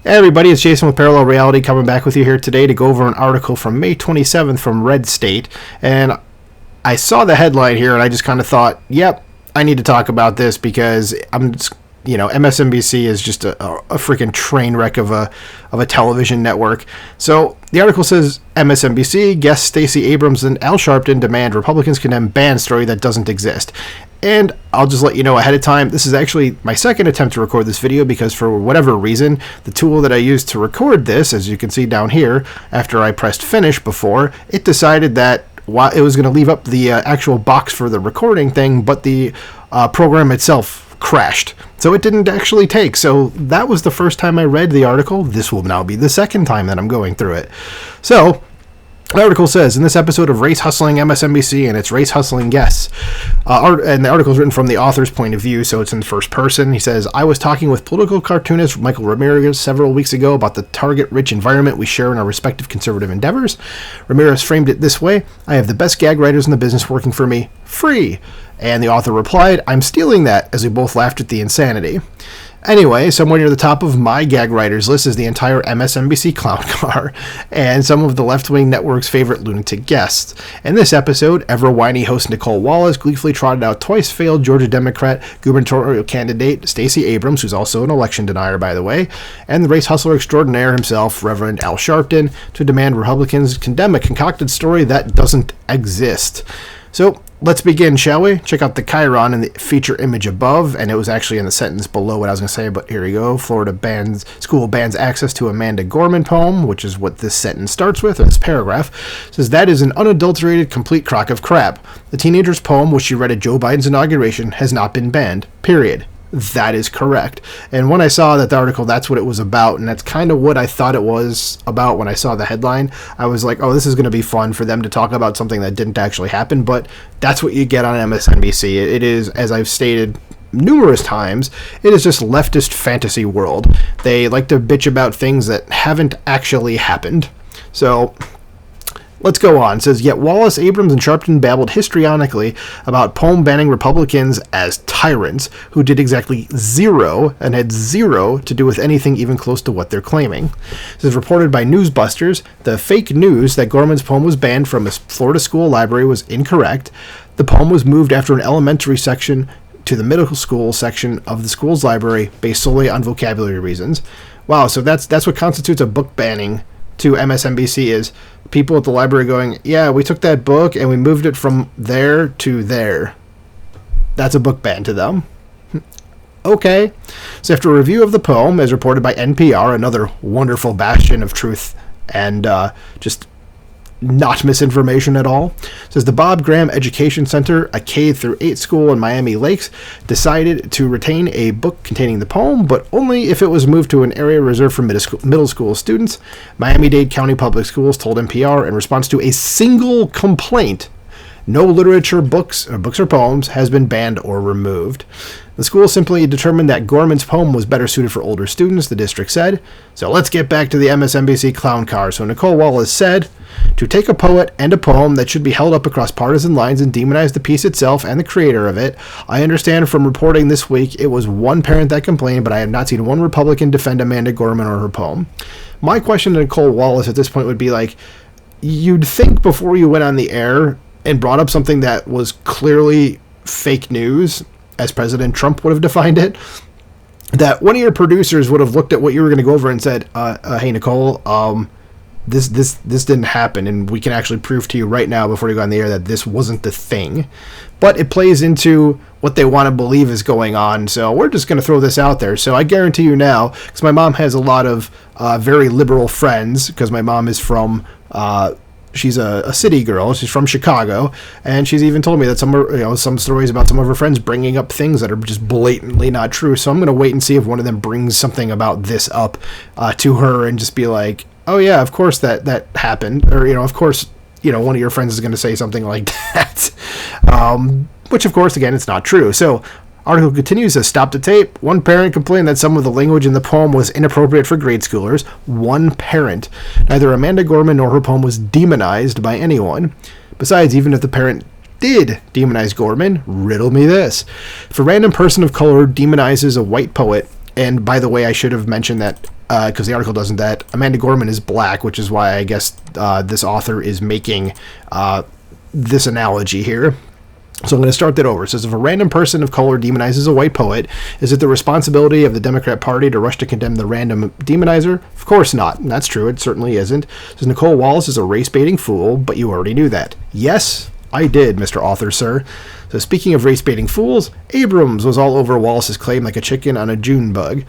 Hey everybody, it's Jason with Parallel Reality coming back with you here today to go over an article from May 27th from RedState. And I saw the headline here and I just kind of thought, yep, I need to talk about this because MSNBC is just a freaking train wreck of a television network. So the article says MSNBC guests Stacey Abrams and Al Sharpton demand Republicans condemn ban story that doesn't exist. And I'll just let you know ahead of time, this is actually my second attempt to record this video because for whatever reason, the tool that I used to record this, as you can see down here, after I pressed finish before, it decided that while it was going to leave up the actual box for the recording thing, but the program itself crashed. So it didn't actually take. So that was the first time I read the article. This will now be the second time that I'm going through it. So the article says, in this episode of Race Hustling MSNBC and its race hustling guests, and the article is written from the author's point of view, so it's in first person. He says, I was talking with political cartoonist Michael Ramirez several weeks ago about the target-rich environment we share in our respective conservative endeavors. Ramirez framed it this way: I have the best gag writers in the business working for me, free. And the author replied, I'm stealing that, as we both laughed at the insanity. Anyway, somewhere near the top of my gag writers list is the entire MSNBC clown car and some of the left-wing network's favorite lunatic guests. In this episode, ever-whiny host Nicole Wallace gleefully trotted out twice-failed Georgia Democrat gubernatorial candidate Stacey Abrams, who's also an election denier, by the way, and the race hustler extraordinaire himself, Reverend Al Sharpton, to demand Republicans condemn a concocted story that doesn't exist. So, let's begin, shall we? Check out the chyron in the feature image above, and it was actually in the sentence below what I was going to say, but here we go. Florida school bans access to Amanda Gorman poem, which is what this sentence starts with, or this paragraph. It says, that is an unadulterated, complete crock of crap. The teenager's poem, which she read at Joe Biden's inauguration, has not been banned. Period. That is correct. And when I saw that the article, that's what it was about, and that's kind of what I thought it was about when I saw the headline. I was like, oh, this is going to be fun for them to talk about something that didn't actually happen, but that's what you get on MSNBC. It is, as I've stated numerous times, it is just leftist fantasy world. They like to bitch about things that haven't actually happened. So let's go on. It says, yet Wallace, Abrams, and Sharpton babbled histrionically about poem banning Republicans as tyrants who did exactly zero and had zero to do with anything even close to what they're claiming. This is reported by Newsbusters. The fake news that Gorman's poem was banned from a Florida school library was incorrect. The poem was moved after an elementary section to the middle school section of the school's library based solely on vocabulary reasons. Wow, so that's what constitutes a book banning to MSNBC, is people at the library going, yeah, we took that book and we moved it from there to there. That's a book ban to them. Okay. So after a review of the poem, as reported by NPR, another wonderful bastion of truth and just not misinformation at all, says the Bob Graham Education Center, a K-8 school in Miami Lakes, decided to retain a book containing the poem, but only if it was moved to an area reserved for middle school students. Miami-Dade County Public Schools told NPR in response to a single complaint, no literature books or poems has been banned or removed. The school simply determined that Gorman's poem was better suited for older students, the district said. So let's get back to the MSNBC clown car. So Nicole Wallace said, to take a poet and a poem that should be held up across partisan lines and demonize the piece itself and the creator of it. I understand from reporting this week it was one parent that complained, but I have not seen one Republican defend Amanda Gorman or her poem. My question to Nicole Wallace at this point would be like, you'd think before you went on the air and brought up something that was clearly fake news, as President Trump would have defined it, that one of your producers would have looked at what you were going to go over and said, hey, Nicole, this didn't happen, and we can actually prove to you right now before you go on the air that this wasn't the thing. But it plays into what they want to believe is going on, so we're just going to throw this out there. So I guarantee you now, because my mom has a lot of very liberal friends, because my mom is from she's a city girl. She's from Chicago, and she's even told me that some stories about some of her friends bringing up things that are just blatantly not true. So I'm going to wait and see if one of them brings something about this up to her and just be like, oh yeah, of course that happened. Or, of course, one of your friends is going to say something like that. Which, of course, again, it's not true. So article continues as stop the tape. One parent complained that some of the language in the poem was inappropriate for grade schoolers. One parent. Neither Amanda Gorman nor her poem was demonized by anyone. Besides, even if the parent did demonize Gorman, riddle me this. If a random person of color demonizes a white poet, and by the way, I should have mentioned that because the article doesn't, that Amanda Gorman is black, which is why I guess this author is making this analogy here. So I'm going to start that over. It says, if a random person of color demonizes a white poet, is it the responsibility of the Democrat Party to rush to condemn the random demonizer? Of course not. And that's true. It certainly isn't. It says, Nicole Wallace is a race-baiting fool, but you already knew that. Yes, I did, Mr. Author, sir. So speaking of race-baiting fools, Abrams was all over Wallace's claim like a chicken on a June bug.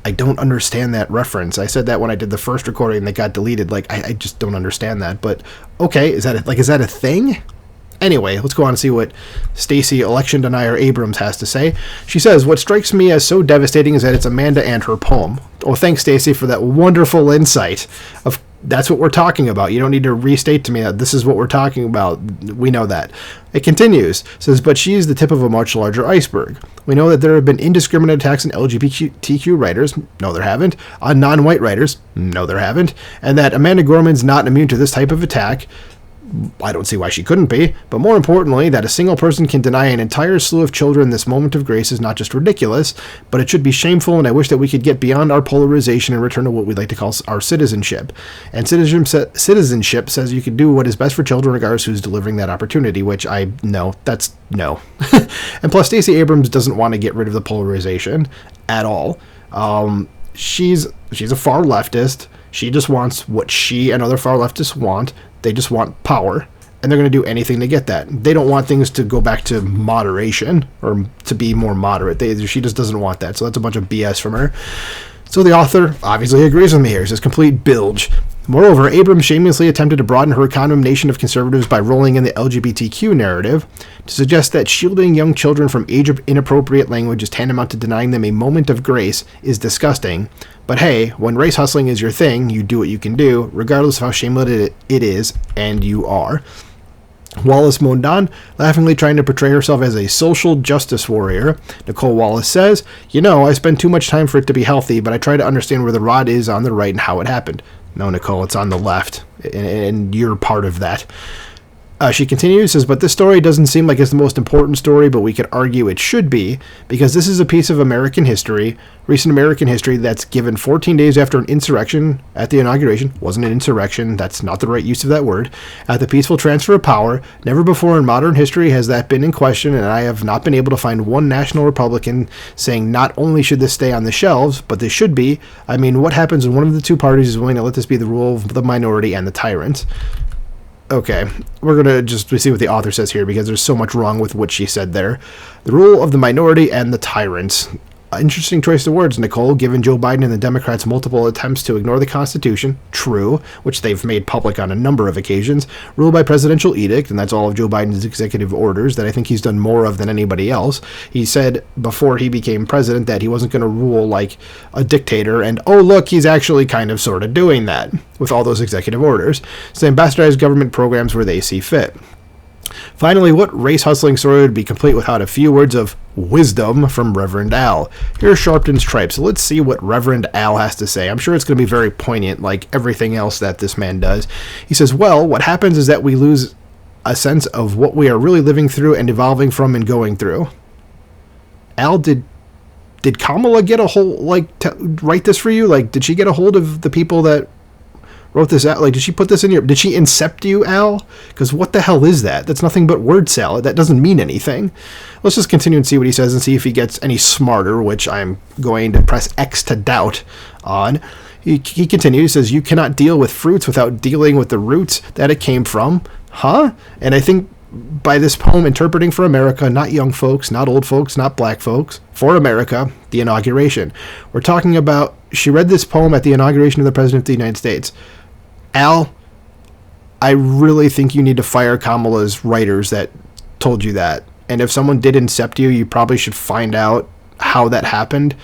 I don't understand that reference. I said that when I did the first recording that got deleted. Like, I just don't understand that. But, okay, is that a thing? Anyway, let's go on and see what Stacey, election denier Abrams, has to say. She says, what strikes me as so devastating is that it's Amanda and her poem. Oh, thanks, Stacey, for that wonderful insight. That's what we're talking about. You don't need to restate to me that this is what we're talking about. We know that. It continues. It says, but she is the tip of a much larger iceberg. We know that there have been indiscriminate attacks on LGBTQ writers. No, there haven't. On non-white writers. No, there haven't. And that Amanda Gorman's not immune to this type of attack. I don't see why she couldn't be, but more importantly, that a single person can deny an entire slew of children this moment of grace is not just ridiculous, but it should be shameful, and I wish that we could get beyond our polarization and return to what we'd like to call our citizenship. And citizenship says you can do what is best for children regardless who's delivering that opportunity, which that's no. And plus, Stacey Abrams doesn't want to get rid of the polarization at all. She's a far leftist. She just wants what she and other far leftists want. They just want power, and they're going to do anything to get that. They don't want things to go back to moderation or to be more moderate. She just doesn't want that. So that's a bunch of BS from her. So the author obviously agrees with me here. He says, complete bilge. Moreover, Abrams shamelessly attempted to broaden her condemnation of conservatives by rolling in the LGBTQ narrative to suggest that shielding young children from age-inappropriate language is tantamount to denying them a moment of grace is disgusting. But hey, when race hustling is your thing, you do what you can do, regardless of how shameless it is, and you are. Wallace moaned on, laughingly trying to portray herself as a social justice warrior. Nicole Wallace says, I spend too much time for it to be healthy, but I try to understand where the rod is on the right and how it happened. No, Nicole, it's on the left, and you're part of that. She continues, says, but this story doesn't seem like it's the most important story, but we could argue it should be, because this is a piece of American history, recent American history, that's given 14 days after an insurrection at the inauguration. Wasn't an insurrection, that's not the right use of that word. At the peaceful transfer of power, never before in modern history has that been in question, and I have not been able to find one national Republican saying not only should this stay on the shelves, but this should be. I mean, what happens when one of the two parties is willing to let this be the rule of the minority and the tyrant? Okay, we're going to just see what the author says here, because there's so much wrong with what she said there. The rule of the minority and the tyrants. Interesting choice of words, Nicole, given Joe Biden and the Democrats' multiple attempts to ignore the Constitution, true, which they've made public on a number of occasions, ruled by presidential edict, and that's all of Joe Biden's executive orders that I think he's done more of than anybody else. He said before he became president that he wasn't going to rule like a dictator, and oh look, he's actually kind of sort of doing that with all those executive orders. So they bastardize government programs where they see fit. Finally, what race hustling story would be complete without a few words of wisdom from Reverend Al? Here's Sharpton's tripe, so let's see what Reverend Al has to say. I'm sure it's going to be very poignant, like everything else that this man does. He says, well, what happens is that we lose a sense of what we are really living through and evolving from and going through. Al, did Kamala get a hold, write this for you? Like, did she get a hold of the people that wrote this out? Like, did she put this in your... Did she incept you, Al? Because what the hell is that? That's nothing but word salad. That doesn't mean anything. Let's just continue and see what he says and see if he gets any smarter, which I'm going to press X to doubt on. He continues, says, you cannot deal with fruits without dealing with the roots that it came from. Huh? And I think by this poem, interpreting for America, not young folks, not old folks, not black folks, for America, the inauguration. We're talking about... She read this poem at the inauguration of the President of the United States. Al, I really think you need to fire Kamala's writers that told you that. And if someone did incept you, you probably should find out how that happened.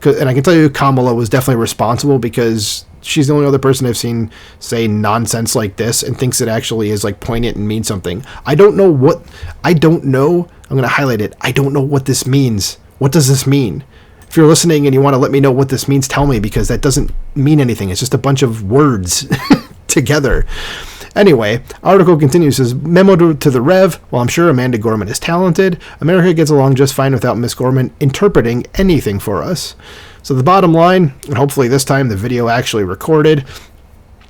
And I can tell you Kamala was definitely responsible, because she's the only other person I've seen say nonsense like this and thinks it actually is like poignant and means something. I don't know. I'm going to highlight it. I don't know what this means. What does this mean? If you're listening and you want to let me know what this means, tell me, because that doesn't mean anything. It's just a bunch of words together. Anyway, article continues, says, memo to the Rev. While I'm sure Amanda Gorman is talented, America gets along just fine without Miss Gorman interpreting anything for us. So the bottom line, and hopefully this time the video actually recorded,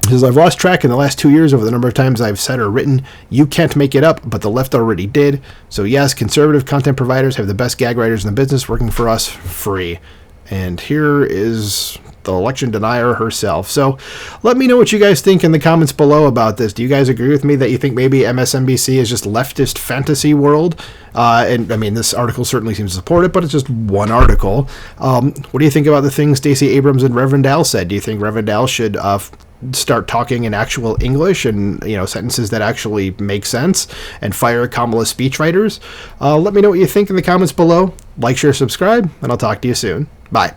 says, I've lost track in the last 2 years over the number of times I've said or written, you can't make it up, but the left already did. So yes, conservative content providers have the best gag writers in the business working for us free. And here is the election denier herself. So let me know what you guys think in the comments below about this. Do you guys agree with me that you think maybe MSNBC is just leftist fantasy world? And I mean, this article certainly seems to support it, but it's just one article. What do you think about the things Stacey Abrams and Reverend Al said? Do you think Reverend Al should start talking in actual English and, sentences that actually make sense and fire Kamala's speechwriters? Let me know what you think in the comments below. Like, share, subscribe, and I'll talk to you soon. Bye.